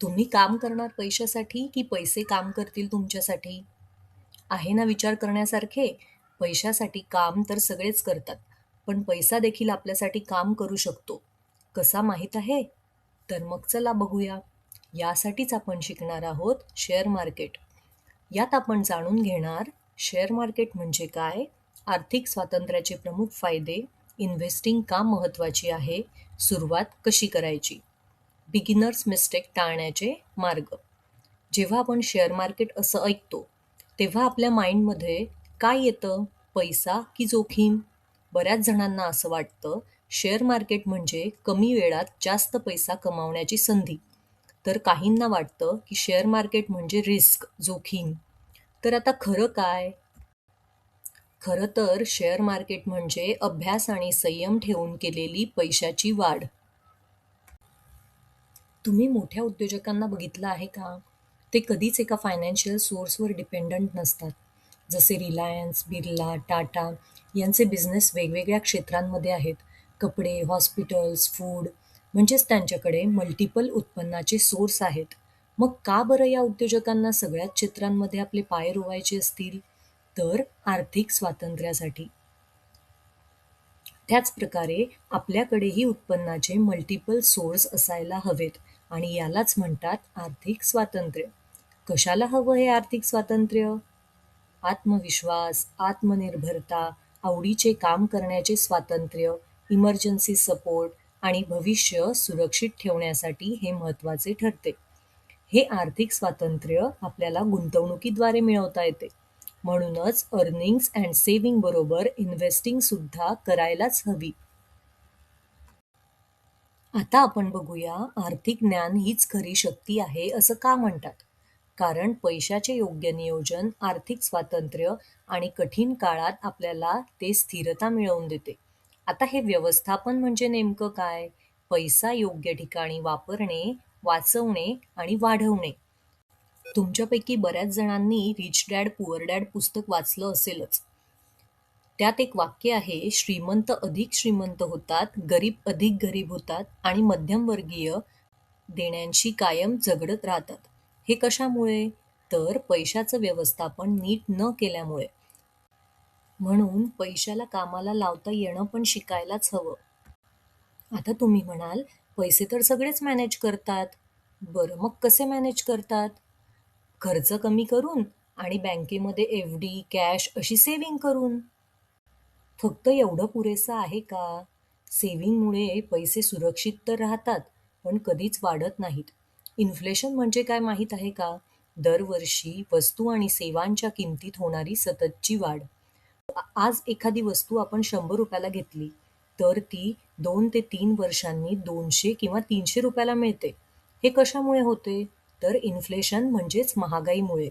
तुम्ही काम करणार पैशासाठी की पैसे काम करतील तुमच्यासाठी? आहे ना विचार करण्यासारखे? पैशासाठी काम तर सगळेच करतात, पण पैसा देखील आपल्यासाठी काम करू शकतो. कसा माहीत आहे? तर मग चला बघूया. यासाठीच आपण शिकणार आहोत शेअर मार्केट. यात आपण जाणून घेणार शेअर मार्केट म्हणजे काय, आर्थिक स्वातंत्र्याचे प्रमुख फायदे, इन्व्हेस्टिंग का महत्त्वाची आहे, सुरुवात कशी करायची, बिगिनर्स मिस्टेक टाळण्याचे मार्ग. जेव्हा आपण शेअर मार्केट असं ऐकतो, तेव्हा आपल्या माइंडमध्ये काय येतं? पैसा की जोखीम? बऱ्याच जणांना असं वाटतं, शेअर मार्केट म्हणजे कमी वेळात जास्त पैसा कमावण्याची संधी. तर काहींना वाटतं, की शेअर मार्केट म्हणजे रिस्क, जोखीम. तर आता खरं काय? खरं तर शेअर मार्केट म्हणजे अभ्यास आणि संयम ठेवून केलेली पैशाची वाढ. तुम्ही मोठ्या उद्योजकांना बघितलं आहे का? ते कधीच एका फायनान्शियल सोर्सवर डिपेंडंट नसतात. जसे रिलायन्स, बिर्ला, टाटा यांचे बिझनेस वेगवेगळ्या क्षेत्रांमध्ये आहेत. कपडे, हॉस्पिटल्स, फूड म्हणजेच त्यांच्याकडे मल्टिपल उत्पन्नाचे सोर्स आहेत. मग का बरं या उद्योजकांना सगळ्याच क्षेत्रांमध्ये आपले पाय रोवायचे असतील? तर आर्थिक स्वातंत्र्यासाठी. त्याच प्रकारे आपल्याकडेही उत्पन्नाचे मल्टिपल सोर्स असायला हवेत आणि यालाच म्हणतात आर्थिक स्वातंत्र्य. कशाला हवं हे आर्थिक स्वातंत्र्य? आत्मविश्वास, आत्मनिर्भरता, आवडीचे काम करण्याचे स्वातंत्र्य, इमर्जन्सी सपोर्ट आणि भविष्य सुरक्षित ठेवण्यासाठी हे महत्त्वाचे ठरते. हे आर्थिक स्वातंत्र्य आपल्याला गुंतवणुकीद्वारे मिळवता येते. म्हणूनच अर्निंग्स अँड सेव्हिंग बरोबर इन्व्हेस्टिंग सुद्धा करायलाच हवी. आता आपण बघूया आर्थिक ज्ञान हीच खरी शक्ती आहे असं का म्हणतात. कारण पैशाचे योग्य नियोजन, आर्थिक स्वातंत्र्य आणि कठीण काळात आपल्याला ते स्थिरता मिळवून देते. आता हे व्यवस्थापन म्हणजे नेमकं काय? पैसा योग्य ठिकाणी वापरणे, वाचवणे आणि वाढवणे. तुमच्यापैकी बऱ्याच जणांनी रिच डॅड पुअर डॅड पुस्तक वाचलं असेलच. त्यात एक वाक्य आहे, श्रीमंत अधिक श्रीमंत होतात, गरीब अधिक गरीब होतात आणि मध्यमवर्गीय देण्यांशी कायम झगडत राहतात. हे कशामुळे? तर पैशाचं व्यवस्थापन नीट न केल्यामुळे. म्हणून पैशाला कामाला लावता येणं पण शिकायलाच हवं. आता तुम्ही म्हणाल, पैसे तर सगळेच मॅनेज करतात. बरं, मग कसे मॅनेज करतात? खर्च कमी करून आणि बँकेमध्ये एफ-डी, कॅश अशी सेव्हिंग करून. फक्त एवढं पुरेसं आहे का? सेव्हिंगमुळे पैसे सुरक्षित तर राहतात, पण कधीच वाढत नाहीत. इन्फ्लेशन म्हणजे काय माहीत आहे का? दरवर्षी वस्तू आणि सेवांच्या किमतीत होणारी सततची वाढ. आज एखादी वस्तू आपण ₹100 घेतली, तर ती 2 ते 3 वर्षांनी 200 किंवा ₹300 मिळते. हे कशामुळे होते? तर इन्फ्लेशन म्हणजेच महागाईमुळे.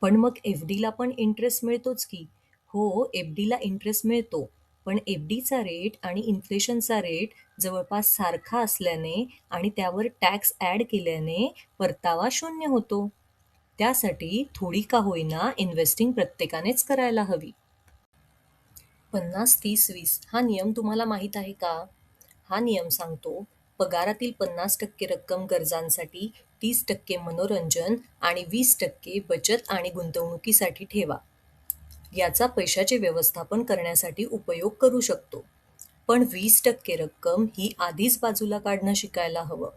पण मग एफ-डीला पण इंटरेस्ट मिळतोच की. हो, एफ-डीला इंटरेस्ट मिळतो. पण एफ-डीचा रेट आणि इन्फ्लेशनचा रेट जवळपास सारखा असल्याने आणि त्यावर टॅक्स ॲड केल्याने परतावा शून्य होतो. त्यासाठी थोडी का होईना इन्व्हेस्टिंग प्रत्येकानेच करायला हवी. 50-30-20 हा नियम तुम्हाला माहीत आहे का? हा नियम सांगतो, पगारातील 50% रक्कम गरजांसाठी, 30% मनोरंजन आणि 20% बचत आणि गुंतवणुकीसाठी ठेवा. याचा पैशाचे व्यवस्थापन करण्यासाठी उपयोग करू शकतो. पण 20% रक्कम ही आधीच बाजूला काढणं शिकायला हवं.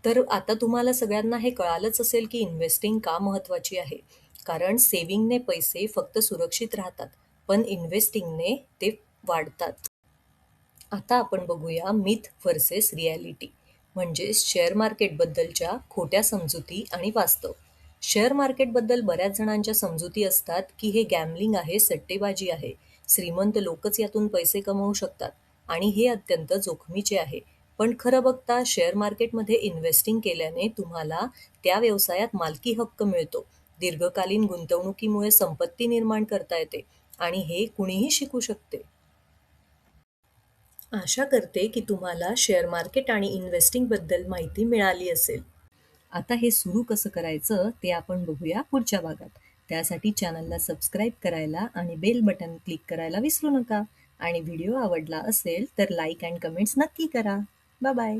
तर आता तुम्हाला सगळ्यांना हे कळालंच असेल की इन्व्हेस्टिंग का महत्त्वाची आहे. कारण सेव्हिंगने पैसे फक्त सुरक्षित राहतात, पण इन्व्हेस्टिंगने ते वाढतात. आता आपण बघूया मिथ व्हर्सेस रिॲलिटी, म्हणजेच शेअर मार्केटबद्दलच्या खोट्या समजुती आणि वास्तव. शेअर मार्केटबद्दल बऱ्याच जणांच्या समजुती असतात की हे गॅमलिंग आहे, सट्टेबाजी आहे. श्रीमंत लोकच यातून पैसे कमवू शकतात आणि हे अत्यंत जोखमीचे आहे. पण खरं बघता शेअर मार्केटमध्ये इन्व्हेस्टिंग केल्याने तुम्हाला त्या व्यवसायात मालकी हक्क मिळतो. दीर्घकालीन गुंतवणुकीमुळे संपत्ती निर्माण करता येते आणि हे कुणीही शिकू शकते. आशा करते की तुम्हाला शेअर मार्केट आणि इन्व्हेस्टिंगबद्दल माहिती मिळाली असेल. आता हे सुरू कसं करायचं ते आपण बघूया पुढच्या भागात. त्यासाठी चॅनलला सबस्क्राईब करायला आणि बेल बटन क्लिक करायला विसरू नका. आणि व्हिडिओ आवडला असेल तर लाईक अँड कमेंट्स नक्की करा. Bye bye.